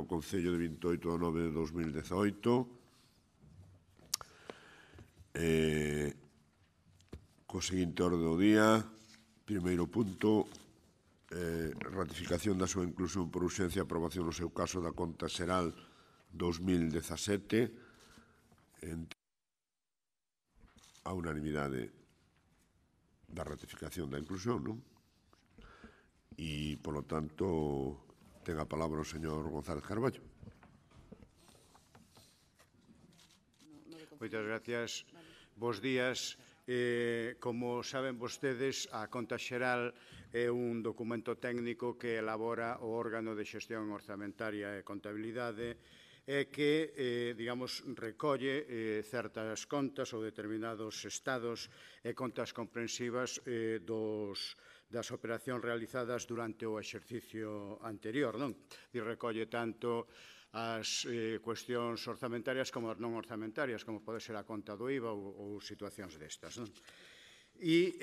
do Concello de 28 de 9 de 2018. Co seguinte orde do día, primeiro punto, ratificación da súa inclusión por urxencia e aprobación no seu caso da Conta Xeral 2017, a unanimidade da ratificación da inclusión, non? E, polo tanto, ten a palabra o señor González Carballo. Moitas gracias. Bos días. Como saben vostedes, a Conta Xeral é un documento técnico que elabora o órgano de xestión orzamentaria e contabilidade e que, digamos, recolle certas contas ou determinados estados e contas comprensivas das operacións realizadas durante o exercicio anterior, non? E recolle tanto as cuestións orzamentarias como as non orzamentarias, como pode ser a conta do IVA ou situacións destas, non? E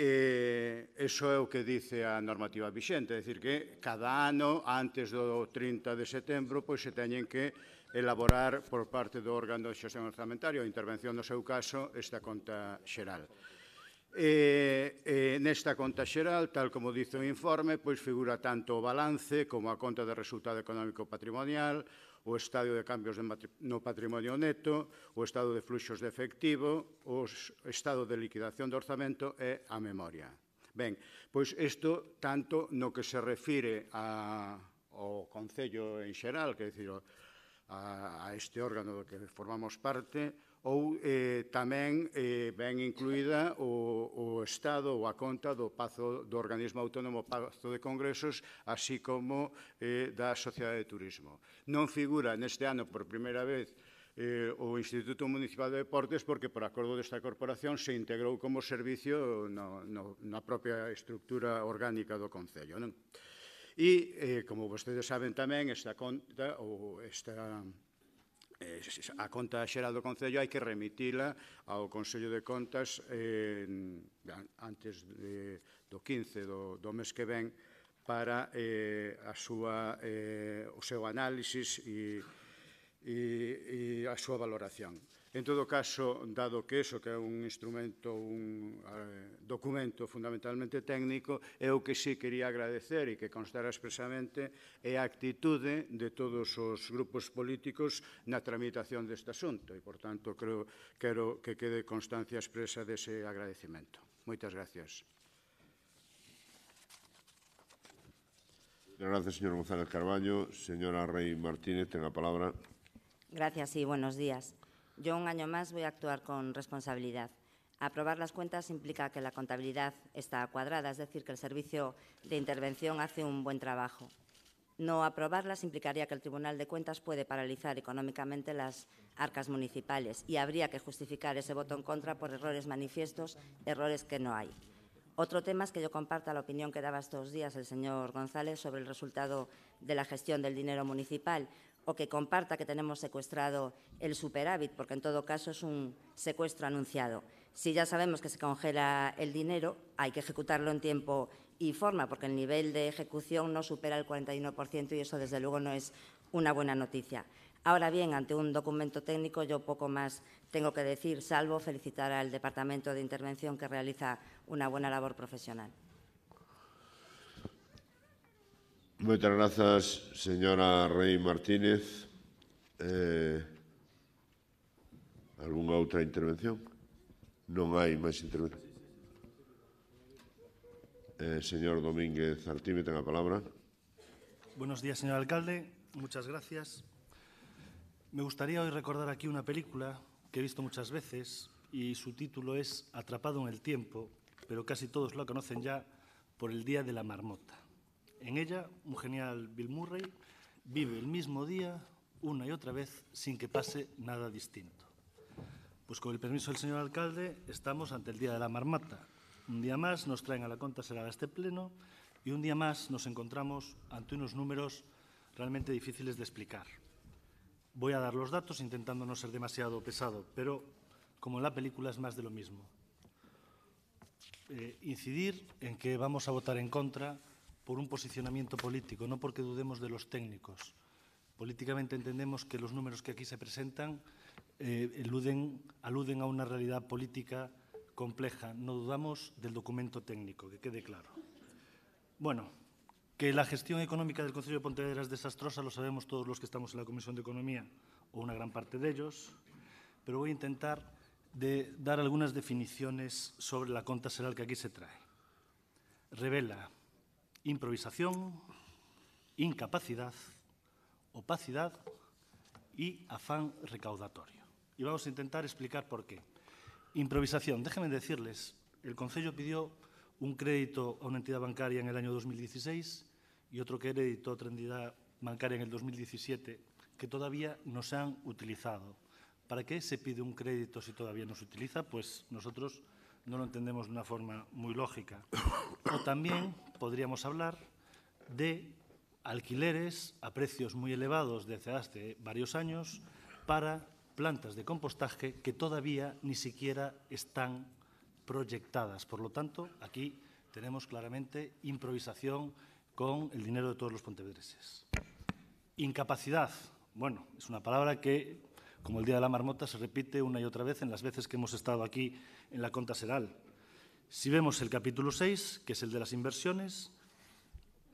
iso é o que dice a normativa vixente, é dicir, que cada ano, antes do 30 de setembro, pois se teñen que elaborar por parte do órgano de xestión orzamentaria ou intervención no seu caso esta conta xeral. Nesta conta xeral, tal como dice o informe, pois figura tanto o balance como a conta de resultado económico patrimonial, o estado de cambios no patrimonio neto, o estado de fluxos de efectivo, o estado de liquidación do orzamento e a memoria. Ben, pois isto tanto no que se refire ao Concello en xeral, que é dicir, a este órgano do que formamos parte, ou tamén ben incluída o estado ou a conta do organismo autónomo Pazo de Congresos, así como da Sociedade de Turismo. Non figura neste ano por primeira vez o Instituto Municipal de Deportes porque por acordo desta corporación se integrou como servicio na propia estructura orgánica do Concello, non? E, como vostedes saben tamén, esta conta, a conta xeral do Concello hai que remitila ao Consello de Contas antes do 15 do mes que ven para o seu análisis e a súa valoración. En todo caso, dado que iso que é un instrumento, un documento fundamentalmente técnico, é o que sí quería agradecer e que constara expresamente é a actitude de todos os grupos políticos na tramitación deste asunto e, por tanto, quero que quede constancia expresa dese agradecimento. Moitas gracias. Gracias, señor González Carballo. Señora Rey Martínez, ten a palabra. Gracias y buenos días. Yo un año más voy a actuar con responsabilidad. Aprobar las cuentas implica que la contabilidad está cuadrada, es decir, que el servicio de intervención hace un buen trabajo. No aprobarlas implicaría que el Tribunal de Cuentas puede paralizar económicamente las arcas municipales y habría que justificar ese voto en contra por errores manifiestos, errores que no hay. Otro tema es que yo comparta la opinión que daba estos días el señor González sobre el resultado de la gestión del dinero municipal, o que comparta que tenemos secuestrado el superávit, porque en todo caso es un secuestro anunciado. Si ya sabemos que se congela el dinero, hay que ejecutarlo en tiempo y forma, porque el nivel de ejecución no supera el 41% y eso, desde luego, no es una buena noticia. Ahora bien, ante un documento técnico, yo poco más tengo que decir, salvo felicitar al Departamento de Intervención, que realiza una buena labor profesional. Moitas grazas, señora Rey Martínez. Algunha outra intervención? Non hai máis intervención. Señor Domínguez Artime, ten a palabra. Buenos días, señor alcalde. Muchas gracias. Me gustaría hoy recordar aquí una película que he visto muchas veces y su título es Atrapado en el tiempo, pero casi todos la conocen ya por el Día de la Marmota. En ella, un genial Bill Murray vive el mismo día una y otra vez sin que pase nada distinto. Pues con el permiso del señor alcalde, estamos ante el Día de la Marmota. Un día más nos traen a la Conta Xeral a este pleno y un día más nos encontramos ante unos números realmente difíciles de explicar. Voy a dar los datos intentando no ser demasiado pesado, pero como en la película es más de lo mismo. Incidir en que vamos a votar en contra por un posicionamiento político, no porque dudemos de los técnicos. Políticamente entendemos que los números que aquí se presentan aluden a una realidad política compleja. No dudamos del documento técnico, que quede claro. Bueno, que la gestión económica del Concello de Pontevedra es desastrosa lo sabemos todos los que estamos en la Comisión de Economía, o una gran parte de ellos, pero voy a intentar dar algunas definiciones sobre la conta xeral que aquí se trae. Revela improvisación, incapacidad, opacidad y afán recaudatorio. Y vamos a intentar explicar por qué. Improvisación. Déjenme decirles, el Concello pidió un crédito a una entidad bancaria en el año 2016 y otro crédito a otra entidad bancaria en el 2017 que todavía no se han utilizado. ¿Para qué se pide un crédito si todavía no se utiliza? Pues nosotros no lo entendemos de una forma muy lógica. O también podríamos hablar de alquileres a precios muy elevados desde hace varios años para plantas de compostaje que todavía ni siquiera están proyectadas. Por lo tanto, aquí tenemos claramente improvisación con el dinero de todos los pontevedreses. Incapacidad. Bueno, es una palabra que, como el Día de la Marmota, se repite una y otra vez en las veces que hemos estado aquí en la conta xeral. Si vemos el capítulo 6, que es el de las inversiones,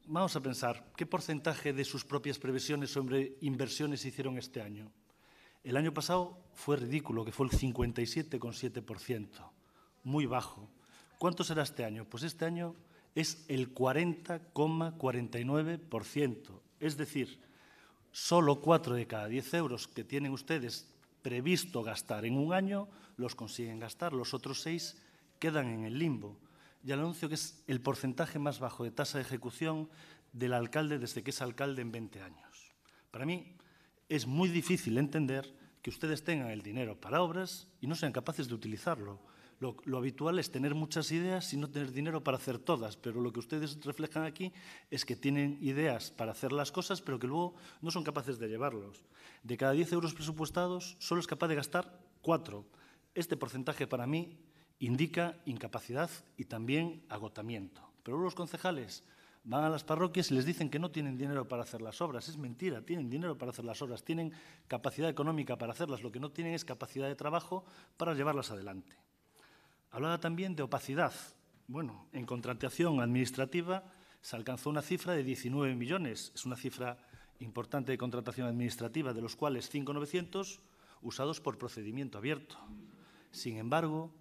vamos a pensar qué porcentaje de sus propias previsiones sobre inversiones hicieron este año. El año pasado fue ridículo, que fue el 57,7%, muy bajo. ¿Cuánto será este año? Pues este año es el 40,49%. Es decir, solo 4 de cada 10 euros que tienen ustedes previsto gastar en un año los consiguen gastar, los otros 6 quedan en el limbo. Ya le anuncio que es el porcentaje más bajo de tasa de ejecución del alcalde desde que es alcalde en 20 años. Para mí es muy difícil entender que ustedes tengan el dinero para obras y no sean capaces de utilizarlo. Lo habitual es tener muchas ideas y no tener dinero para hacer todas, pero lo que ustedes reflejan aquí es que tienen ideas para hacer las cosas, pero que luego no son capaces de llevarlos. De cada 10 euros presupuestados, solo es capaz de gastar 4. Este porcentaje para mí indica incapacidad y también agotamiento. Pero luego los concejales van a las parroquias y les dicen que no tienen dinero para hacer las obras. Es mentira, tienen dinero para hacer las obras, tienen capacidad económica para hacerlas, lo que no tienen es capacidad de trabajo para llevarlas adelante. Hablaba también de opacidad. Bueno, en contratación administrativa se alcanzó una cifra de 19 millones. Es una cifra importante de contratación administrativa, de los cuales 5.900 usados por procedimiento abierto. Sin embargo,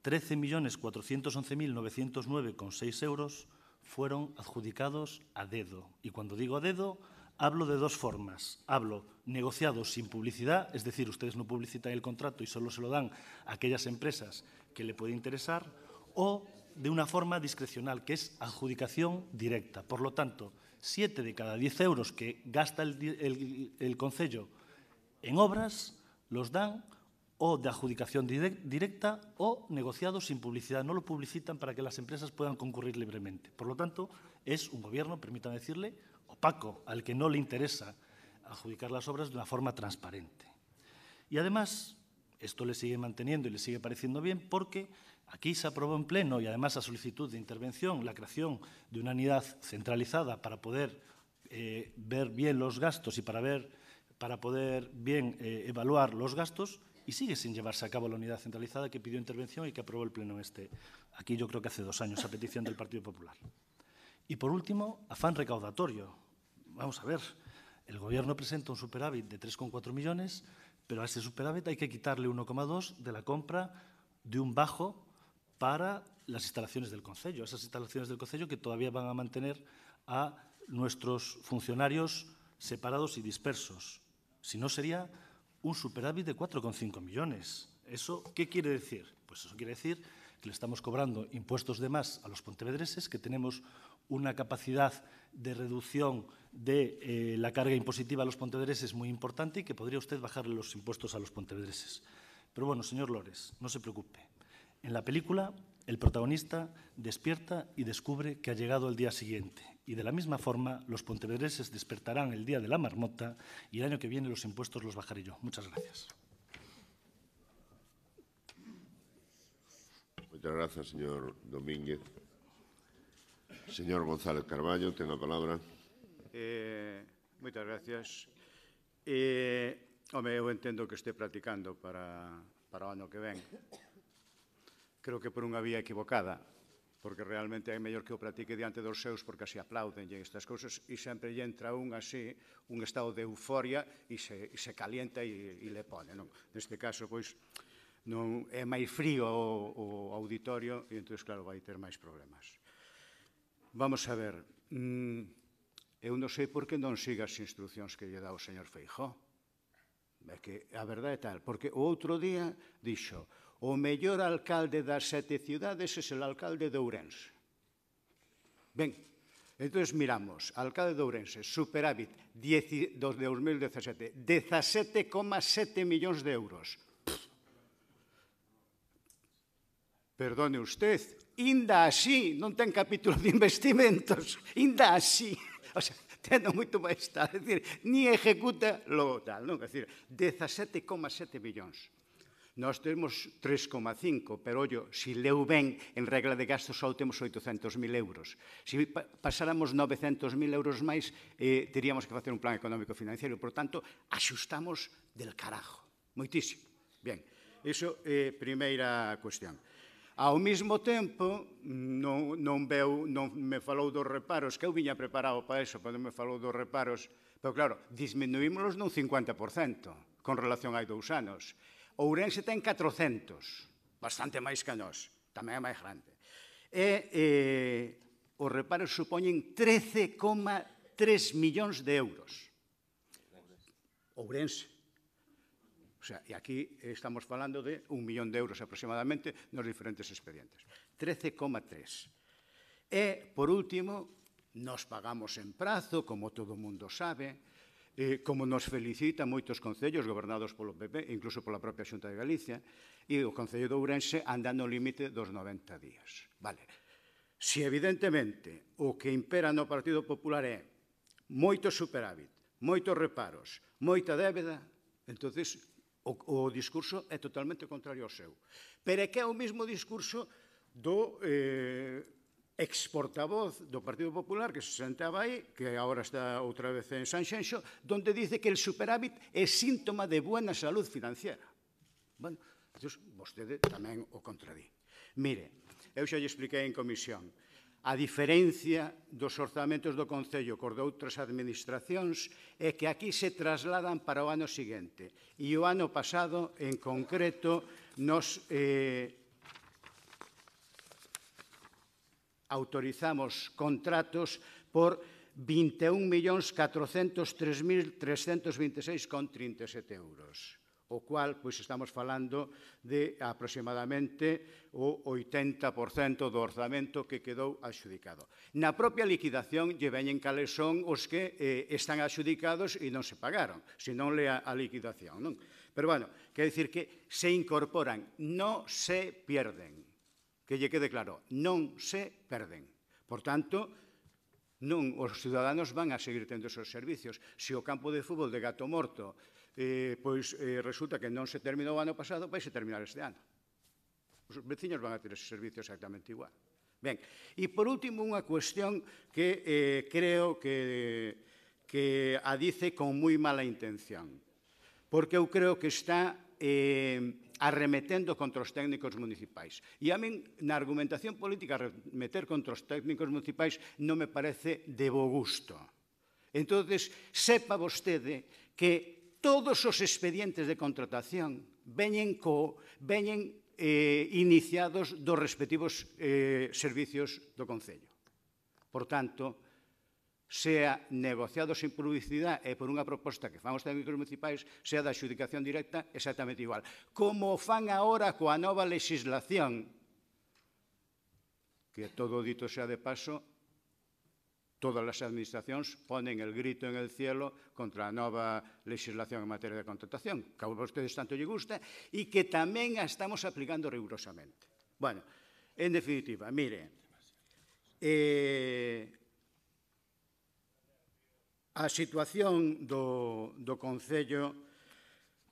13.411.909,6 euros fueron adjudicados a dedo. Y cuando digo a dedo, hablo de dos formas. Hablo negociados sin publicidad, es decir, ustedes no publicitan el contrato y solo se lo dan a aquellas empresas que le puede interesar, o de una forma discrecional, que es adjudicación directa. Por lo tanto, 7 de cada 10 euros que gasta el Concello en obras los dan o de adjudicación directa o negociados sin publicidad. No lo publicitan para que las empresas puedan concurrir libremente. Por lo tanto, es un gobierno, permítame decirle, opaco, al que no le interesa adjudicar las obras de una forma transparente. Y además, esto le sigue manteniendo y le sigue pareciendo bien porque aquí se aprobó en pleno y además a solicitud de intervención la creación de una unidad centralizada para poder ver bien los gastos y para poder bien evaluar los gastos, y sigue sin llevarse a cabo la unidad centralizada que pidió intervención y que aprobó el pleno aquí yo creo que hace 2 años a petición del Partido Popular. Y por último, afán recaudatorio. Vamos a ver, el Gobierno presenta un superávit de 3,4 millones, pero a ese superávit hay que quitarle 1,2 de la compra de un bajo para las instalaciones del Concello, esas instalaciones del Concello que todavía van a mantener a nuestros funcionarios separados y dispersos. Si no, sería un superávit de 4,5 millones. ¿Eso qué quiere decir? Pues eso quiere decir que le estamos cobrando impuestos de más a los pontevedreses, que tenemos una capacidad de reducción de la carga impositiva a los pontevedreses muy importante y que podría usted bajarle los impuestos a los pontevedreses. Pero bueno, señor Lores, no se preocupe. En la película, el protagonista despierta y descubre que ha llegado el día siguiente. Y de la misma forma, los pontevedreses despertarán el día de la marmota y el año que viene los impuestos los bajaré yo. Muchas gracias. Muchas gracias, señor Domínguez. Señor González Carballo, ten a palabra. Moitas gracias. Home, eu entendo que este practicando para o ano que ven. Creo que por unha vía equivocada, porque realmente é mellor que o practique diante dos seus, porque así aplauden estas cousas, e sempre lle entra un así, un estado de euforia, e se calienta e le pone. Neste caso, pois, non é máis frío o auditorio, e entón, claro, vai ter máis problemas. Vamos a ver, eu non sei por que non siga as instruccións que lle dá o señor Feijóo. É que a verdade é tal, porque o outro día dixo: o mellor alcalde das 7 cidades é o alcalde de Ourense. Ben, entón miramos, alcalde de Ourense, superávit do 2017, 17,7 millóns de euros. Perdone usted, inda así, non ten capítulo de investimentos, inda así. O sea, tendo moito máis tal, é dicir, ni ejecuta lo tal, non? É dicir, 17,7 millóns. Nós temos 3,5, pero, ollo, se leu ben, en regla de gasto só temos 800.000 euros. Se pasáramos 900.000 euros máis, teríamos que facer un plan económico financiero. Por tanto, axustamos del carajo. Moitísimo. Bien, iso é primeira cuestión. Ao mesmo tempo, non me falou dos reparos, que eu viña preparado para iso, pero non me falou dos reparos, pero claro, disminuímoslos nun 50% con relación hai 2 anos. Ourense ten 400, bastante máis que nós, tamén é máis grande. E os reparos supoñen 13,3 millóns de euros. Ourense. O sea, e aquí estamos falando de 1 millón de euros aproximadamente nos diferentes expedientes. 13,3. E, por último, nos pagamos en prazo, como todo o mundo sabe, como nos felicitan moitos concellos gobernados polo PP, incluso pola propia Xunta de Galicia, e o Concello de Ourense anda no límite dos 90 días. Vale. Se, evidentemente, o que impera no Partido Popular é moito superávit, moitos reparos, moita débeda, entonces o discurso é totalmente contrario ao seu. Pero é que é o mesmo discurso do exportavoz do Partido Popular que se sentaba aí, que agora está outra vez en Sanxenxo, donde dice que el superávit é síntoma de buena salud financiera. Bueno, entón, vostede tamén o contradí. Mire, eu xa lle expliquei en comisión, a diferencia dos orzamentos do Concello cos de outras administracións é que aquí se trasladan para o ano seguinte. E o ano pasado, en concreto, nos autorizamos contratos por 21.403.326,37 euros. O cual, pois, estamos falando de aproximadamente o 80% do orzamento que quedou adxudicado. Na propia liquidación lle veñen cales son os que están adxudicados e non se pagaron, se non lea a liquidación, non? Pero, bueno, quer dicir que se incorporan, non se pierden. Que lle quede claro, non se perden. Por tanto, non, os ciudadanos van a seguir tendo esos servicios. Se o campo de fútbol de Gato Morto pois resulta que non se terminou o ano pasado, vai se terminar este ano. Os veciños van a ter ese servicio exactamente igual. Ben, e por último, unha cuestión que creo que a dice con moi mala intención, porque eu creo que está arremetendo contra os técnicos municipais. E a min, na argumentación política, arremeter contra os técnicos municipais non me parece de bo gusto. Entón, sepa vostede que todos os expedientes de contratación veñen iniciados dos respectivos servicios do Concello. Por tanto, sea negociado sin publicidade e por unha proposta que fan os técnicos municipais, sea da adxudicación directa, exactamente igual. Como fan agora coa nova legislación, que todo dito sea de paso, todas as administracións ponen el grito en el cielo contra a nova legislación en materia de contratación, que a vostedes tanto lle gusta, e que tamén a estamos aplicando rigurosamente. Bueno, en definitiva, mire, a situación do Concello,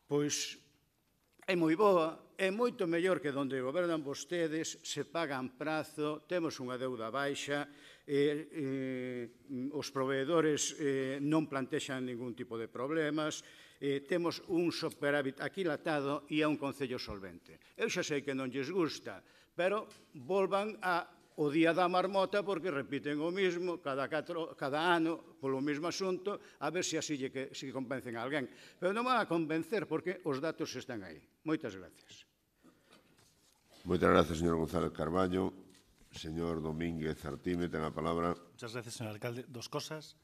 pois, é moi boa, é moito mellor que donde gobernan vostedes, se pagan prazo, temos unha deuda baixa, os proveedores non plantexan ningún tipo de problemas, temos un superávit aquilatado e é un concello solvente. Eu xa sei que non lles gusta, pero volvan ao día da marmota porque repiten o mismo cada ano polo mesmo asunto, a ver se así se convencen a alguén. Pero non van a convencer porque os datos están aí. Moitas gracias. Moitas gracias, señor González Carballo. Señor Domínguez Artime, ten a palabra. Muchas gracias, señor alcalde. Dos cosas.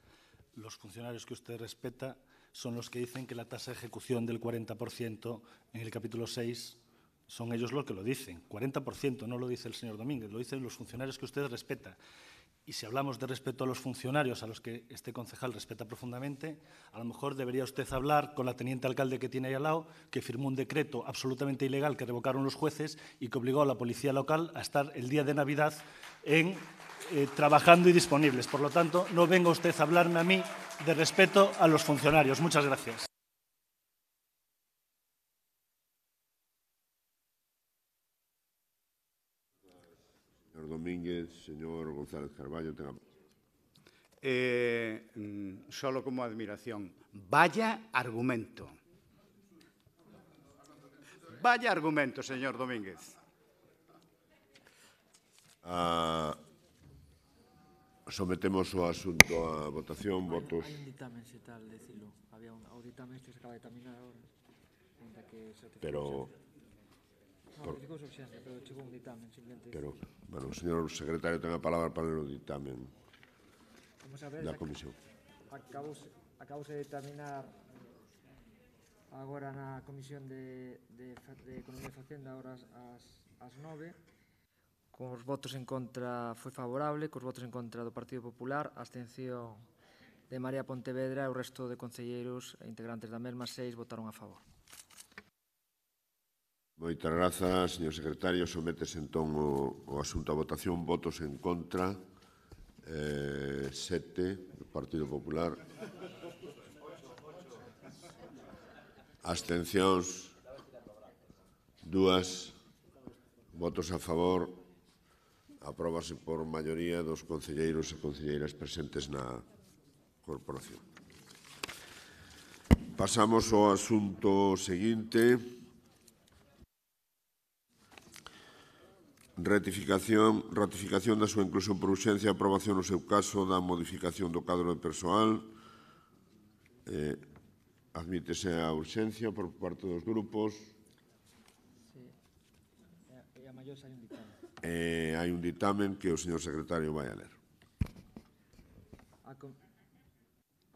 Los funcionarios que usted respeta son los que dicen que la tasa de ejecución del 40% en el capítulo 6 son ellos los que lo dicen. 40% no lo dice el señor Domínguez, lo dicen los funcionarios que usted respeta. Y si hablamos de respeto a los funcionarios a los que este concejal respeta profundamente, a lo mejor debería usted hablar con la teniente alcalde que tiene ahí al lado, que firmó un decreto absolutamente ilegal que revocaron los jueces y que obligó a la policía local a estar el día de Navidad trabajando y disponibles. Por lo tanto, no venga usted a hablarme a mí de respeto a los funcionarios. Muchas gracias. Señor Domínguez, señor González Carballo, tenga... Solo como admiración. Vaya argumento. Vaya argumento, señor Domínguez. Sometemos o asunto a votación, votos... Hai un ditamen, se tal, decilo. Había un ditamen que se acaba de terminar agora. Pero... Non, verificou su urxencia, pero chegou un ditamen, simplemente. Pero, bueno, o señor secretario ten a palabra para ler o ditamen da comisión. Acabouse de terminar agora na Comisión de Economía e Facenda ás 9. Con os votos en contra foi favorable, cos votos en contra do Partido Popular, a abstención de María Pontevedra e o resto de concelleiros e integrantes da mesma 6 votaron a favor. Moitas grazas, señor secretario. Sometes entón o asunto a votación. Votos en contra, 7, do Partido Popular. Abstencións, 2. Votos a favor. Apróbase por maioría dos concelleiros e concelleiras presentes na corporación. Pasamos ao asunto seguinte. Ratificación da súa inclusión por urxencia e aprobación no seu caso da modificación do cadro de persoal. Admítese a urxencia por parte dos grupos. E a maior hai un ditamen. Hai un ditamen que o señor secretario vai a ler.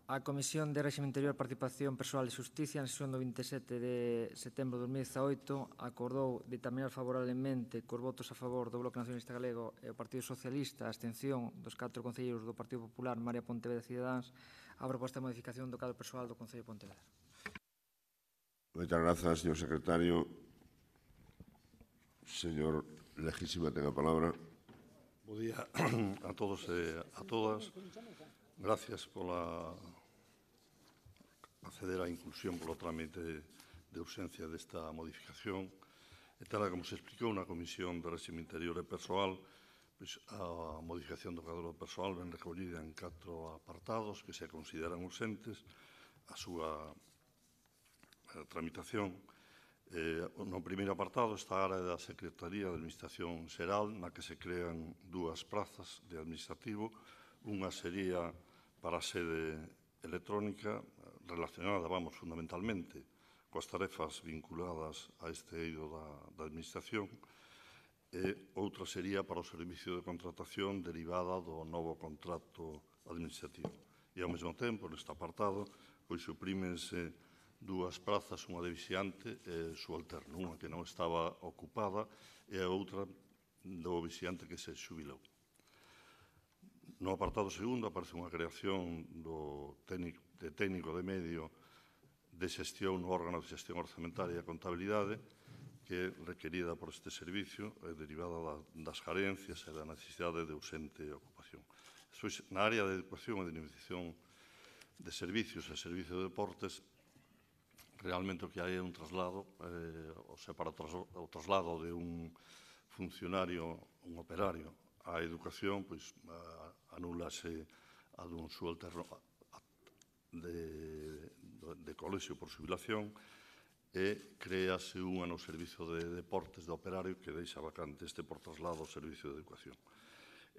A Comisión de Réxime Interior, Participación Persoal e Xusticia, na sesión do 27 de setembro de 2018, acordou ditaminar favorablemente cos votos a favor do Bloque Nacionalista Galego e o Partido Socialista, a abstención dos 4 concelleiros do Partido Popular, María Pontevedra e Cidadáns, a proposta de modificación do cadro persoal do Concello de Pontevedra. Moitas grazas, señor secretario. Señor Legísima, ten a palabra. Bo día a todos e a todas. Gracias por acceder á inclusión polo trámite de urxencia desta modificación. E tal como se explicou na Comisión de Réxime Interior e Persoal, a modificación do cadro persoal ven recollida en 4 apartados que se consideran urxentes. A súa tramitación. No primeiro apartado está a área da Secretaría de Administración Xeral, na que se crean 2 prazas de administrativo. Unha sería para a sede electrónica, relacionada, fundamentalmente, coas tarefas vinculadas a este eido da Administración, e outra sería para o servicio de contratación derivada do novo contrato administrativo. E, ao mesmo tempo, neste apartado, suprímense 2 prazas, unha de vixiante e subalterno, unha que non estaba ocupada e a outra do vixiante que se xubilou. No apartado segundo aparece unha creación de técnico de medio de xestión no órgano de xestión orzamentaria e contabilidade, que é requerida por este servicio e derivada das carencias e da necesidade de urxente ocupación. Despois, na área de educación e de dinamización de servicios e servicio de deportes, realmente o que hai é un traslado, para o traslado de un funcionario, un operario, a educación, pois anúlase a dun subalterno de colexio por xubilación e créase unha no servizo de deportes de operario que deixa vacante este por traslado ao servicio de educación.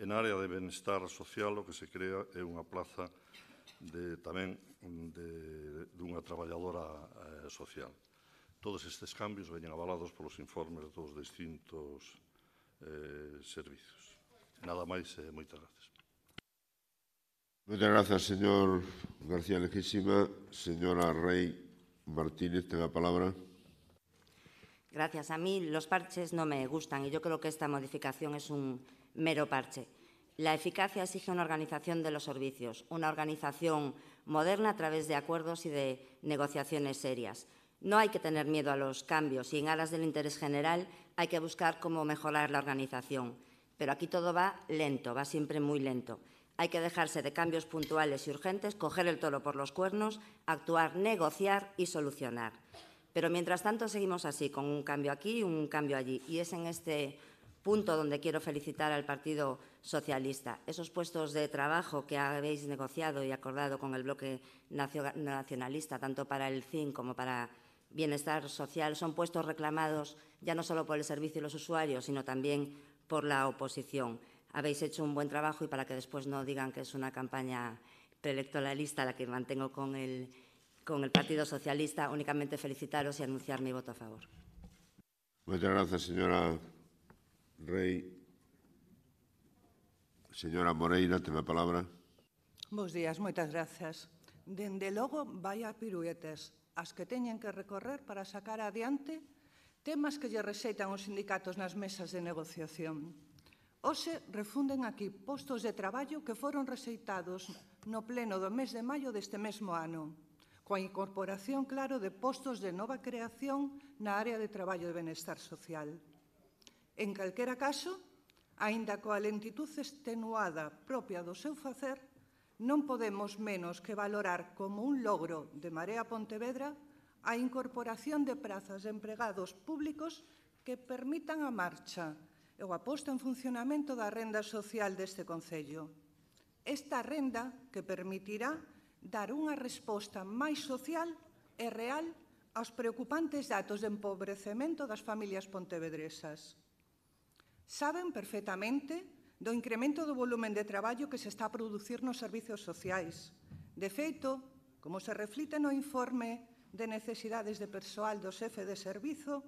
En área de benestar social o que se crea é unha plaza tamén dunha traballadora social. Todos estes cambios veñen avalados polos informes dos distintos servizos. Nada máis e moitas gracias. Moitas grazas, señor García Leguísima. Señora Rey Martínez, ten a palabra. Gracias. A mí los parches no me gustan y yo creo que esta modificación es un mero parche. La eficacia exige una organización de los servicios, una organización moderna a través de acuerdos y de negociaciones serias. No hay que tener miedo a los cambios y en aras del interés general hay que buscar cómo mejorar la organización. Pero aquí todo va lento, va siempre muy lento. Hay que dejarse de cambios puntuales y urgentes, coger el toro por los cuernos, actuar, negociar y solucionar. Pero mientras tanto seguimos así, con un cambio aquí y un cambio allí. Y es en este punto donde quiero felicitar al Partido Socialista. Esos puestos de trabajo que habéis negociado y acordado con el bloque nacionalista, tanto para el CIN como para Bienestar Social, son puestos reclamados ya no solo por el servicio y los usuarios, sino también por la oposición. Habéis hecho un buen trabajo y para que después no digan que es una campaña preelectoralista la que mantengo con el Partido Socialista, únicamente felicitaros y anunciar mi voto a favor. Muchas gracias, señora Rey. Señora Moreira, ten a palabra. Bos días, moitas grazas. Dende logo, vai a piruetas as que teñen que recorrer para sacar adiante temas que lle rexeitan os sindicatos nas mesas de negociación. Hoxe refunden aquí postos de traballo que foron rexeitados no pleno do mes de maio deste mesmo ano, coa incorporación, claro, de postos de nova creación na área de traballo de benestar social. En calquera caso, aínda coa lentitud extenuada propia do seu facer, non podemos menos que valorar como un logro de Marea Pontevedra a incorporación de prazas de empregados públicos que permitan a marcha e a posta en funcionamento da renda social deste concello. Esta renda que permitirá dar unha resposta máis social e real aos preocupantes datos de empobrecemento das familias pontevedresas. Saben perfectamente do incremento do volumen de traballo que se está a producir nos servizos sociais. De feito, como se reflite no informe de necesidades de persoal do xefe de servizo,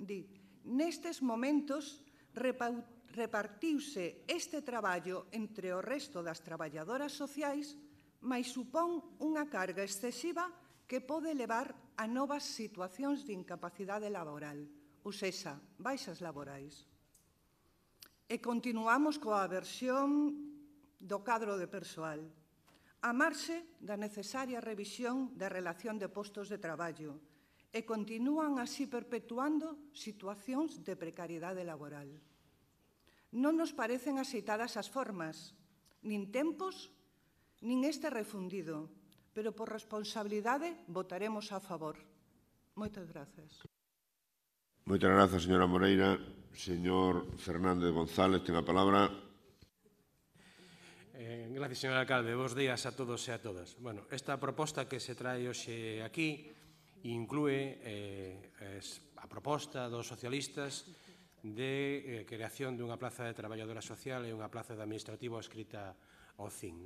di, nestes momentos repartiuse este traballo entre o resto das traballadoras sociais, mais supón unha carga excesiva que pode levar a novas situacións de incapacidade laboral, ou sexa, baixas laborais. E continuamos coa versión do cadro de persoal, a marxe da necesaria revisión da relación de postos de traballo, e continúan así perpetuando situacións de precariedade laboral. Non nos parecen axeitadas as formas, nin tempos, nin este refundido, pero por responsabilidade votaremos a favor. Moitas grazas. Moitas grazas, señora Moreira. Señor Fernández González, ten a palabra. Gracias, señor alcalde. Bos días a todos e a todas. Bueno, esta proposta que se trae hoxe aquí inclúe a proposta dos socialistas de creación dunha plaza de traballadora social e unha plaza de administrativo adscrita ao CIN.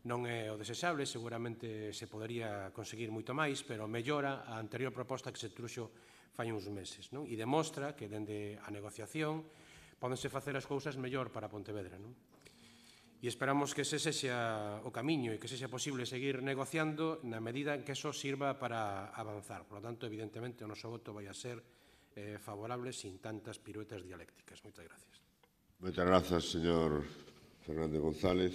Non é o desexable, seguramente se podería conseguir moito máis, pero mellora a anterior proposta que se truxo fai uns meses, e demostra que, dende a negociación, pódense facer as cousas mellor para Pontevedra. E esperamos que ese sexa o camiño e que sexa posible seguir negociando na medida en que eso sirva para avanzar. Por lo tanto, evidentemente, o noso voto vai a ser favorable sin tantas piruetas dialécticas. Moitas gracias. Moitas grazas, señor Fernández González.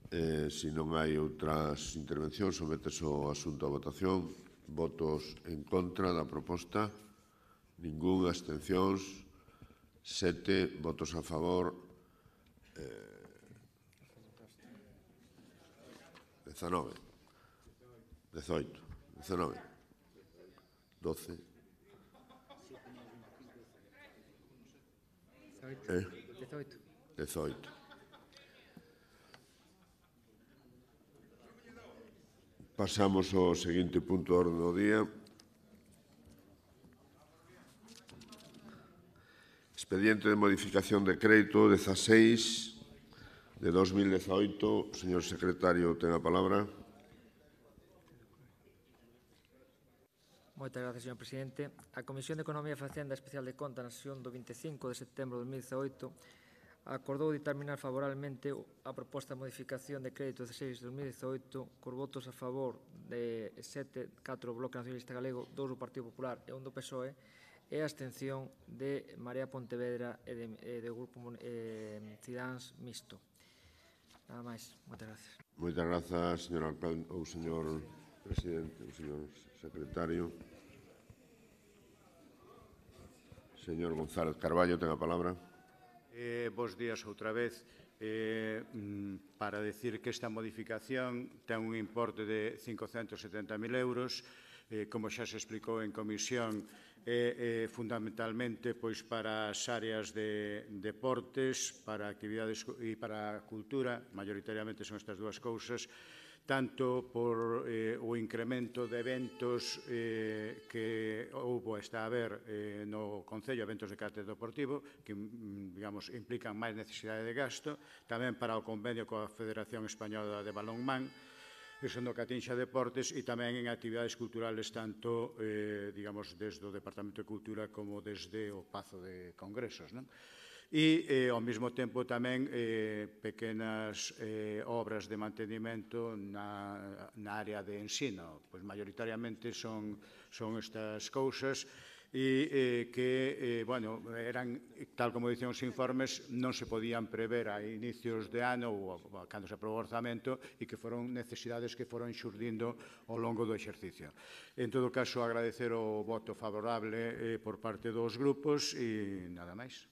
Se non hai outras intervencións, sometes o asunto a votación. Votos en contra da proposta. Ningún. Abstencións. 7. Votos a favor. 19. 18. 19. 12. 18. Pasamos ao seguinte punto do orde do día. Expediente de modificación de crédito 16 de 2018. Señor secretario, ten a palabra. Moitas gracias, señor presidente. A Comisión de Economía e Facenda Especial de Conta na sesión do 25 de setembro de 2018 acordou dictaminar favorablemente a proposta de modificación de crédito 16 de 2018 cos votos a favor de 7, 4 do Bloque Nacionalista Galego, 2 do Partido Popular e 1 do PSOE e a abstención de Marea Pontevedra e do Grupo Cidáns Mixto. Nada máis. Moitas gracias. Moitas grazas, señor alcalde ou señor presidente, ou señor secretario. Señor González Carballo, ten a palabra. Bos días outra vez. Para decir que esta modificación ten un importe de 570.000 euros, como xa se explicou en comisión, fundamentalmente pois para as áreas de deportes, para actividades e para a cultura, maioritariamente son estas dúas cousas, tanto por o incremento de eventos que houbo está a haber no Concello, eventos de carácter deportivo, que, digamos, implican máis necesidade de gasto, tamén para o convenio coa Federación Española de Balonmán, eso no que atinxa deportes, e tamén en actividades culturales, tanto, digamos, desde o Departamento de Cultura como desde o Pazo de Congresos, non? E, ao mesmo tempo, tamén pequenas obras de mantenimento na área de ensino. Pois, maioritariamente, son estas cousas e que, bueno, eran, tal como dicen os informes, non se podían prever a inicios de ano ou cando se aprobou o orzamento e que foron necesidades que foron xurdindo ao longo do exercicio. En todo caso, agradecer o voto favorable por parte dos grupos e nada máis.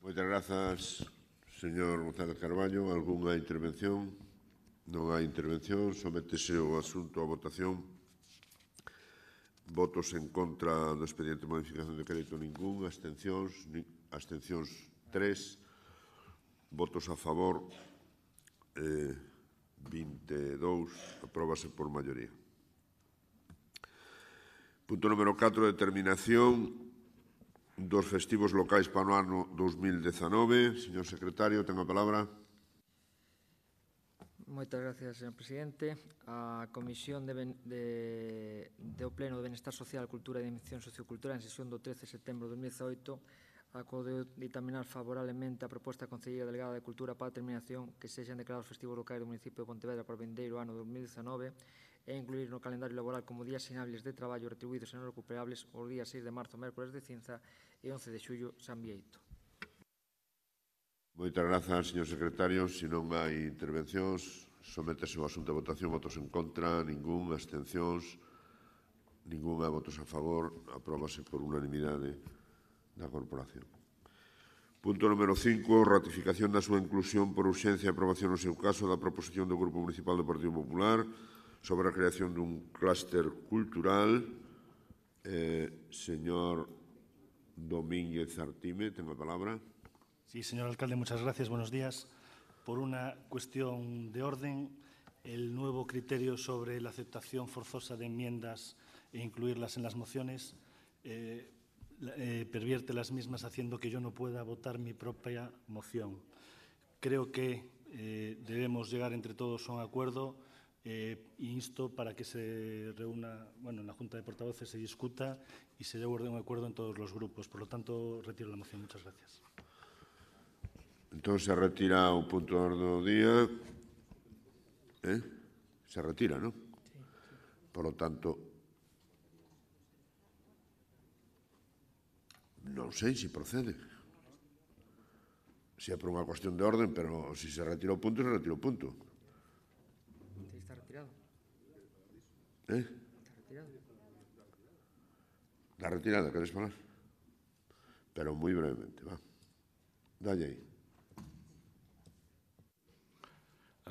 Moitas grazas, señor González Carballo. Algúnha intervención? Non hai intervención. Sométese o asunto a votación. Votos en contra do expediente de modificación de crédito ningún. Abstencións 3. Votos a favor 22. Apróbase por maioría. Punto número 4. Determinación dos festivos locais para o ano 2019. Señor secretario, ten a palabra. Moitas gracias, señor presidente. A Comisión do Pleno de Benestar Social, Cultura e Dimensión Sociocultural en sesión do 13 de setembro de 2018 acordou dictaminar favorablemente a proposta da Consellería Delegada de Cultura para a determinación que sexan declarados festivos locais do municipio de Pontevedra para o vindeiro ano 2019 e incluir no calendario laboral como días sinables de traballo retribuídos e non recuperables os días 6 de marzo, mércoles de Cinza e 11 de xullo, San Bieito. Moitas grazas, señor secretario. Se non hai intervencións, sométese o asunto a votación. Votos en contra, ningún. Abstencións, ninguna. Votos a favor. Apróbase por unanimidade da corporación. Punto número 5. Ratificación da súa inclusión por urxencia e aprobación no seu caso da proposición do Grupo Municipal do Partido Popular sobre a creación dun clúster cultural. Señor Domínguez Artime, ten a palabra. Sí, señor alcalde, muchas gracias. Buenos días. Por una cuestión de orden, el nuevo criterio sobre la aceptación forzosa de enmiendas e incluirlas en las mociones pervierte las mismas, haciendo que yo no pueda votar mi propia moción. Creo que debemos llegar entre todos a un acuerdo. Insto para que se reúna, bueno, en la Junta de Portavoces se discuta y se llegue a un acuerdo en todos los grupos. Por lo tanto, retiro la moción. Muchas gracias. Entón, se retira o punto de orde do día. Se retira, non? Por lo tanto, non sei se procede. Se é por unha cuestión de orden, pero se se retira o punto, se retira o punto. Está retirado. Está retirado. Da retirada, queres falar? Pero moi brevemente, va. Dalle aí.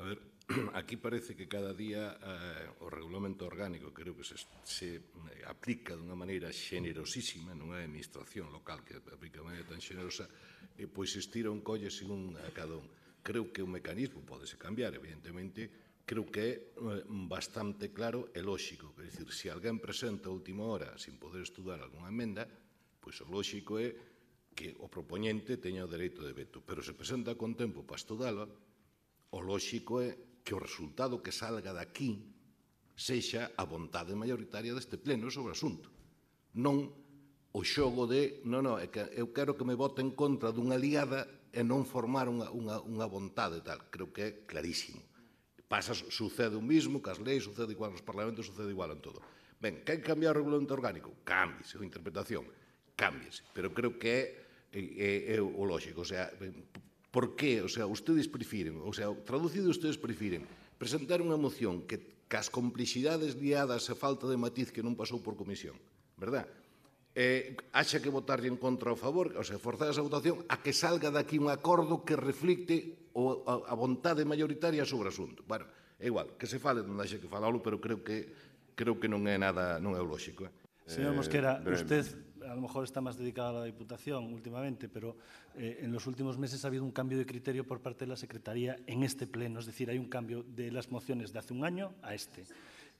A ver, aquí parece que cada día o regulamento orgánico creo que se aplica dunha maneira xenerosísima, non é a administración local que aplica de maneira tan xenerosa, pois estira un colle según a cada un. Creo que o mecanismo podese cambiar, evidentemente, creo que é bastante claro e lóxico. É dicir, se alguén presenta a última hora sin poder estudar algunha emenda, pois o lóxico é que o propoñente teña o dereito de veto. Pero se presenta con tempo para estudala, o lóxico é que o resultado que salga daqui sexa a vontade maioritaria deste pleno sobre o asunto. Non o xogo de, é que eu quero que me vote en contra dunha liada e non formar unha vontade tal. Creo que é clarísimo. Sucede o mismo que as leis, sucede igual nos parlamentos, sucede igual en todo. Ben, que hai que cambiar o regulamento orgánico? Cámbiese, a interpretación, cámbiese. Pero creo que é o lógico. O sea, por qué? O sea, ustedes prefiren, o sea, traducido, ustedes prefiren presentar unha moción que cas complexidades liadas e falta de matiz que non pasou por comisión, verdad? Haxa que votarlle en contra ou a favor, o sea, forzar esa votación a que salga daqui un acordo que reflicte a vontade maioritaria sobre o asunto. Bueno, é igual, que se fale, non deixe que falalo, pero creo que non é nada, non é lógico. Señor Mosquera, usted a lo mejor está más dedicado a la Diputación últimamente, pero en los últimos meses ha habido un cambio de criterio por parte de la Secretaría en este pleno, es decir, hay un cambio de las mociones de hace un año a este.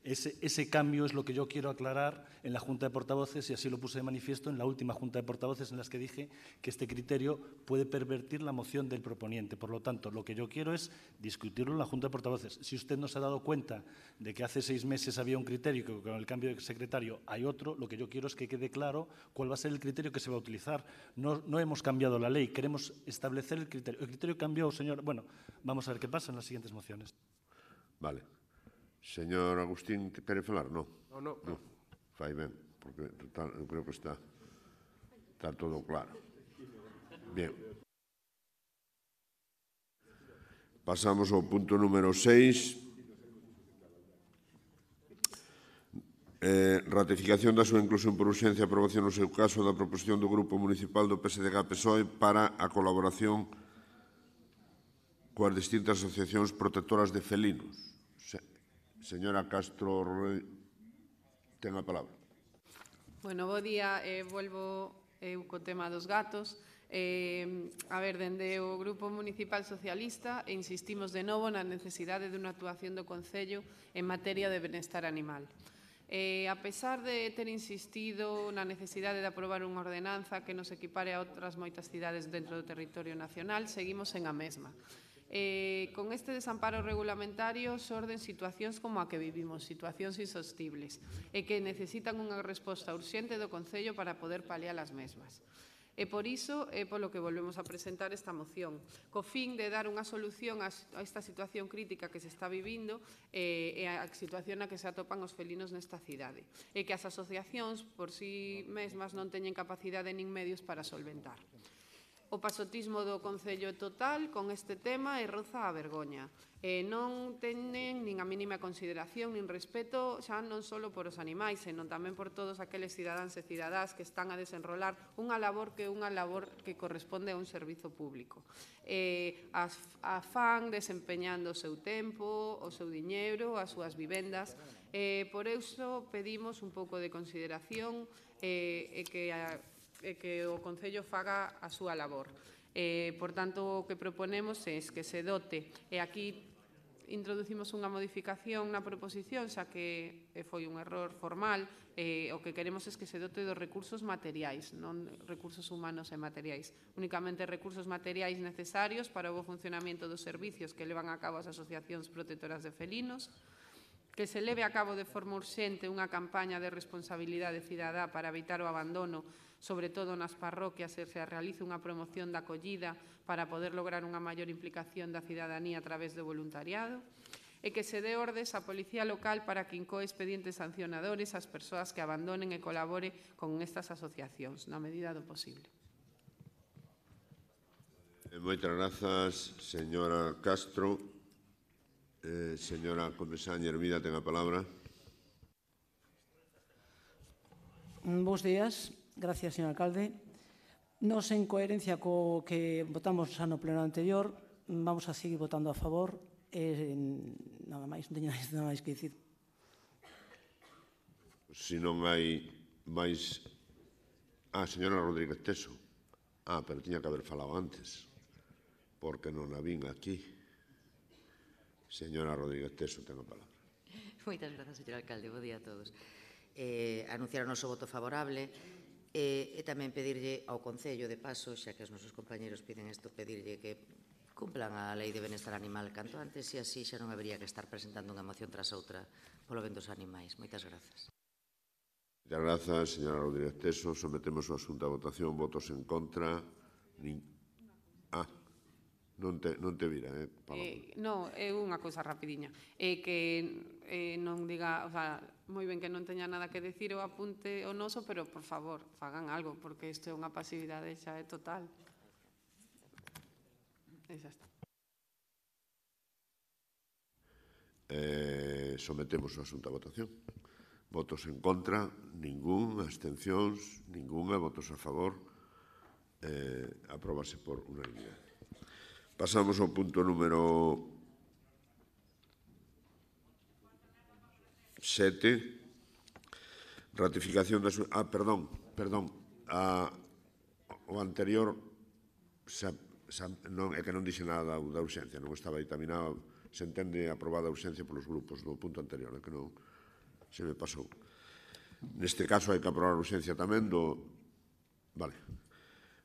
Ese cambio es lo que yo quiero aclarar en la Junta de Portavoces y así lo puse de manifiesto en la última Junta de Portavoces en las que dije que este criterio puede pervertir la moción del proponiente. Por lo tanto, lo que yo quiero es discutirlo en la Junta de Portavoces. Si usted no se ha dado cuenta de que hace 6 meses había un criterio y que con el cambio de secretario hay otro, lo que yo quiero es que quede claro cuál va a ser el criterio que se va a utilizar. No hemos cambiado la ley, queremos establecer el criterio. El criterio cambió, señor. Bueno, vamos a ver qué pasa en las siguientes mociones. Vale. Señor Agustín, quere falar? Non. Non. Fai ben, porque eu creo que está todo claro. Bien. Pasamos ao punto número 6. Ratificación da súa inclusión por urxencia e aprobación no seu caso da proposición do Grupo Municipal do PSDG-PSOE para a colaboración coas distintas asociacións protectoras de felinos. Señora Castro, ten a palabra. Bueno, bo día. Volvo co tema dos gatos. A ver, dende o Grupo Municipal Socialista insistimos de novo na necesidade dunha actuación do Concello en materia de benestar animal. A pesar de ter insistido na necesidade de aprobar unha ordenanza que nos equipare a outras moitas cidades dentro do territorio nacional, seguimos en a mesma. Con este desamparo regulamentario xorden situacións como a que vivimos, situacións insostibles, e que necesitan unha resposta urxente do Concello para poder paliar as mesmas. E por iso é polo que volvemos a presentar esta moción, co fin de dar unha solución a esta situación crítica que se está vivindo e a situación na que se atopan os felinos nesta cidade, e que as asociacións por si mesmas non teñen capacidade nin medios para solventar. O pasotismo do Concello é total con este tema e roza a vergoña. Non teñen nin a mínima consideración nin respeto xa non só por os animais, senón tamén por todos aqueles cidadáns e cidadás que están a desenrolar unha labor que corresponde a un servizo público. Fan desempeñando o seu tempo, o seu diñeiro, as súas vivendas. Por iso pedimos un pouco de consideración e que o Concello faga a súa labor. Por tanto, o que proponemos é que se dote, e aquí introducimos unha modificación na proposición, xa que foi un error formal, o que queremos é que se dote dos recursos materiais, non recursos humanos e materiais, únicamente recursos materiais necesarios para o bo funcionamento dos servicios que levan a cabo as asociacións protectoras de felinos, que se leve a cabo de forma urxente unha campaña de responsabilidade cidadá para evitar o abandono, sobre todo nas parroquias, e se realice unha promoción da acollida para poder lograr unha maior implicación da cidadanía a través do voluntariado, e que se dé ordes á Policía Local para que incoe expedientes sancionadores ás persoas que abandonen e colabore con estas asociacións, na medida do posible. Moitas grazas, señora Castro. Señora Comesaña Hermida, ten a palabra. Bos días. Gracias, señor alcalde. Nos, en coherencia co que votamos xa no pleno anterior, vamos a seguir votando a favor Nada máis, non teño nada máis que dicir. Se non hai máis... señora Rodríguez Teso. Pero tiña que haber falado antes, porque non a vin aquí. Señora Rodríguez Teso, ten a palabra. Moitas grazas, señor alcalde. Bo día a todos. Anunciar o noso voto favorable e tamén pedirlle ao Concello, de paso, xa que os nosos compañeros piden isto, pedirlle que cumplan a Lei de Benestar Animal canto antes e así xa non habería que estar presentando unha moción tras outra polo ben dos animais. Moitas grazas. Moitas grazas, señora Rodríguez Teso. Sometemos o asunto a votación. Votos en contra. Non te vira, Non, é unha cousa rapidiña. Que non diga, o sea, moi ben que non teña nada que decir o apunte o noso, pero, por favor, fagan algo, porque isto é unha pasividade xa é total. E xa está. Sometemos o asunto a votación. Votos en contra, ningún. Abstencións, ningunha. Votos a favor. Apróbase por unanimidade. Pasamos ao punto número 7. Ratificación das... Perdón. O anterior non, é que non dixe nada da urxencia, non estaba dictaminado. Se entende aprobada a urxencia polos grupos do punto anterior, é que non se me pasou. Neste caso hai que aprobar a urxencia tamén do... Vale.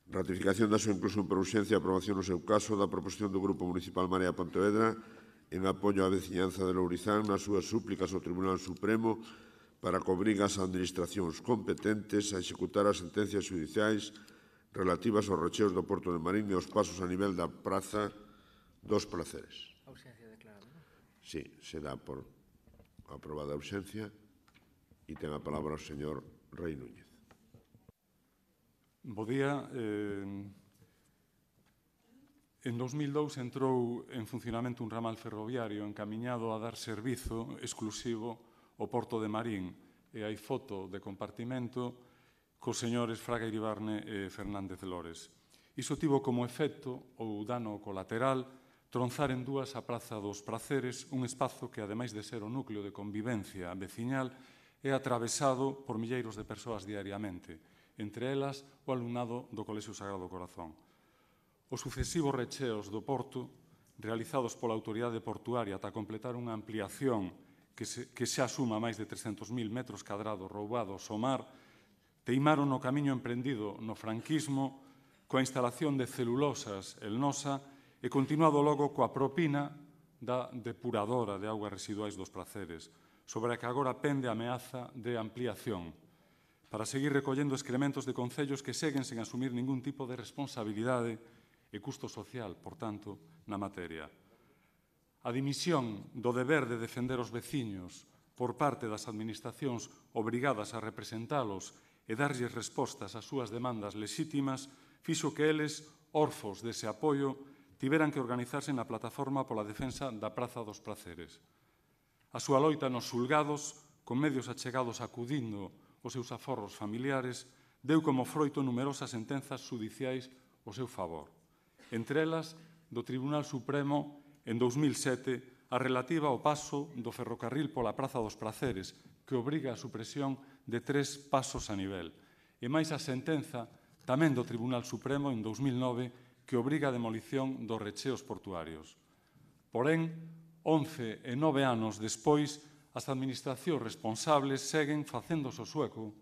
Ratificación da súa inclusión por urxencia e aprobación no seu caso da proposición do Grupo Municipal Marea Pontevedra en apoio á veciñanza de Lourizán nas súas súplicas ao Tribunal Supremo para que obrigue as administracións competentes a executar as sentencias judiciais relativas aos recheos do Porto de Marín e aos pasos a nivel da Praza dos Placeres. A urxencia declarada, non? Sí, se dá por aprobada a urxencia e ten a palabra o señor Rei Núñez. Bo día. En 2002 entrou en funcionamento un ramal ferroviario encamiñado a dar servizo exclusivo ao Porto de Marín e hai foto de compartimento cos señores Fraga Iribarne e Fernández Lores. Iso tivo como efecto, ou dano colateral, tronzar en dúas a Praza dos Praceres, un espazo que, ademais de ser o núcleo de convivencia veciñal, é atravesado por milleiros de persoas diariamente, entre elas o alumnado do Colexio Sagrado Corazón. Os sucesivos recheos do Porto, realizados pola autoridade portuaria ata completar unha ampliación que xa suma máis de 300.000 metros cadrados roubados ao mar, teimaron no camiño emprendido no franquismo coa instalación de celulosas Elnosa e continuado logo coa propina da depuradora de augas residuais dos Praceres, sobre a que agora pende a ameaza de ampliación, para seguir recollendo excrementos de concellos que seguen sen asumir ningún tipo de responsabilidade e custo social, por tanto, na materia. A dimisión do deber de defender os veciños por parte das administracións obrigadas a representalos e darlles respostas ás súas demandas lexítimas fixo que eles, orfos dese apoio, tiveran que organizarse na plataforma pola defensa da Praza dos Praceres. A súa loita nos xulgados, con medios achegados acudindo os seus aforros familiares, deu como froito numerosas sentenzas judiciais ao seu favor. Entre elas, do Tribunal Supremo, en 2007, a relativa ao paso do ferrocarril pola Praza dos Praceres, que obriga a supresión de 3 pasos a nivel. E máis a sentenza tamén do Tribunal Supremo en 2009 que obriga a demolición dos recheos portuarios. Porén, 11 e 9 anos despois, as administracións responsables seguen facéndose o sueco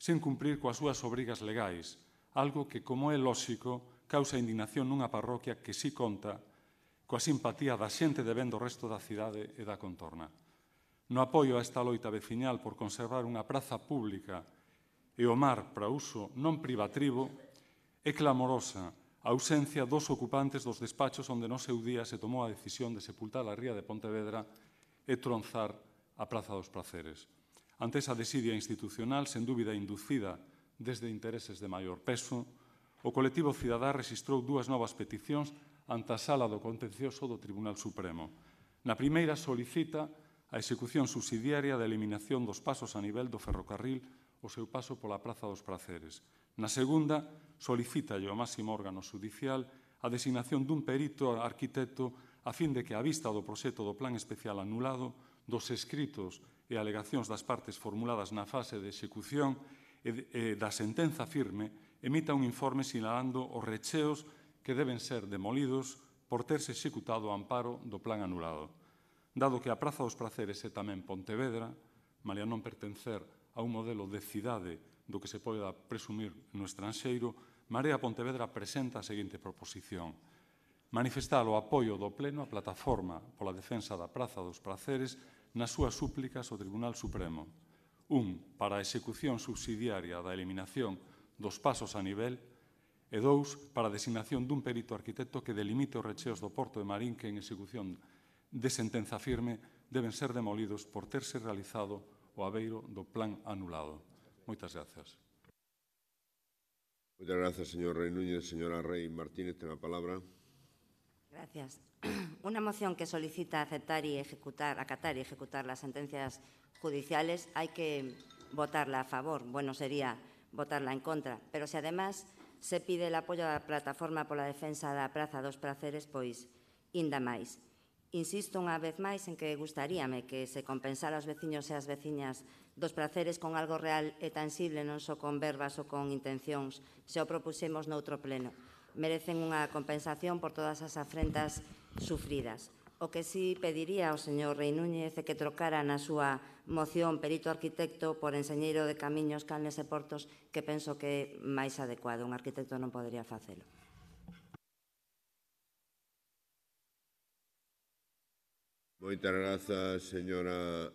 sen cumprir coas súas obrigas legais, algo que, como é lóxico, causa indignación nunha parroquia que si conta coa simpatía da xente de ben do resto da cidade e da contorna. No apoio a esta loita veciñal por conservar unha praza pública e o mar para uso non privativo, é clamorosa a ausencia dos ocupantes dos despachos onde no seu día se tomou a decisión de sepultar a ría de Pontevedra e tronzar a Praza dos Praceres. Ante esa desidia institucional, sen dúbida inducida desde intereses de maior peso, o colectivo cidadá rexistrou 2 novas peticións ante a Sala do Contencioso do Tribunal Supremo. Na primeira solicita a execución subsidiaria da eliminación dos pasos a nivel do ferrocarril o seu paso pola Praza dos Praceres. Na segunda, solicita ao máximo órgano judicial a designación dun perito arquitecto a fin de que, á vista do proxecto do plan especial anulado, dos escritos e alegacións das partes formuladas na fase de execución e da sentenza firme, emita un informe sinalando os recheos que deben ser demolidos por terse executado ao amparo do plan anulado. Dado que a Praza dos Praceres é tamén Pontevedra, malia non pertencer a un modelo de cidade do que se poida presumir no estranxeiro, Marea Pontevedra presenta a seguinte proposición: manifestar o apoio do Pleno á plataforma pola defensa da Praza dos Praceres nas súas súplicas ao Tribunal Supremo. 1. Para a execución subsidiaria da eliminación dos pasos a nivel e 2. Para a designación dun perito arquitecto que delimite os recheos do Porto de Marín que en execución de sentenza firme deben ser demolidos por terse realizado o abeiro do plan anulado. Moitas grazas. Moitas grazas, señor Rei Núñez. Señora Rei Martínez, ten a palabra. Gracias. Una moción que solicita acatar y ejecutar las sentencias judiciales hay que votarla a favor. Bueno, sería votarla en contra. Pero si además se pide el apoio da plataforma pola defensa da Praza dos Praceres, pois, inda máis. Insisto unha vez máis en que gustaríame que se compensara aos veciños e as veciñas dos Praceres con algo real e tangible, non só con verbas ou con intencións, se o propusemos noutro pleno. Merecen unha compensación por todas as afrentas sufridas. O que sí pediría ao señor Rei Núñez é que trocara na súa moción perito arquitecto por enxeñeiro de camiños, canles e portos, que penso que é máis adecuado. Un arquitecto non podería facelo. Moitas grazas, señora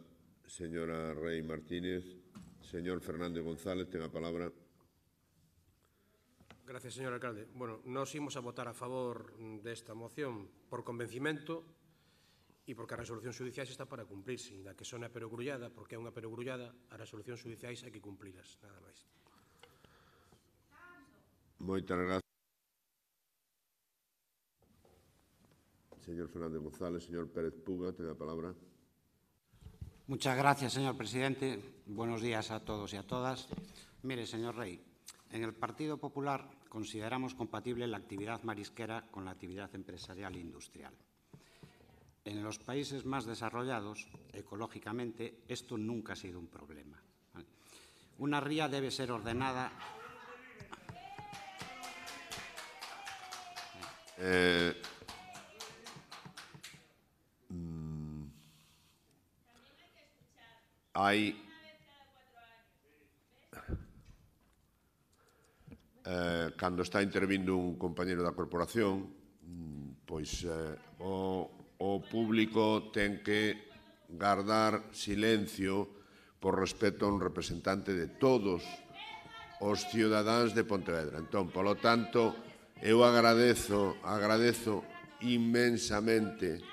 Rei Martínez. Señor Fernández González, ten a palabra. Gracias, señor alcalde. Bueno, nos imos a votar a favor desta moción por convencimento e porque a resolución xudiciais está para cumplirse. Da que sona perogrullada, porque é unha perogrullada, as resolucións xudiciais hai que cumpliras, nada máis. Moitas grazas. Señor Fernández González, señor Pérez Puga, ten a palabra. Muchas gracias, señor presidente. Buenos días a todos y a todas. Mire, señor Rey, en el Partido Popular consideramos compatible la actividad marisquera con la actividad empresarial e industrial. En los países más desarrollados, ecológicamente, esto nunca ha sido un problema. Una ría debe ser ordenada. Cando está intervindo un compañeiro da corporación, pois o público ten que guardar silencio por respeto a un representante de todos os cidadáns de Pontevedra. Entón, polo tanto, eu agradezo inmensamente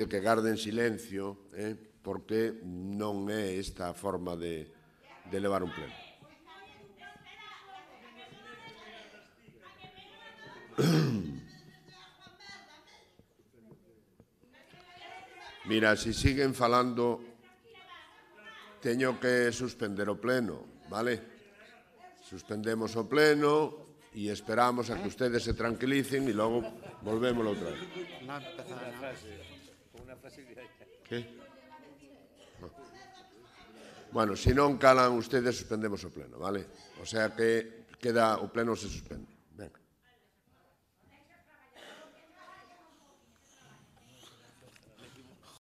que garden silencio, porque non é esta a forma de levar un pleno. Mira, se siguen falando, teño que suspender o pleno, vale? Suspendemos o pleno e esperamos a que ustedes se tranquilicen e logo volvemos outra vez. ¿Qué? No. Bueno, se non calan ustedes, suspendemos o pleno, vale? O sea que o pleno se suspende.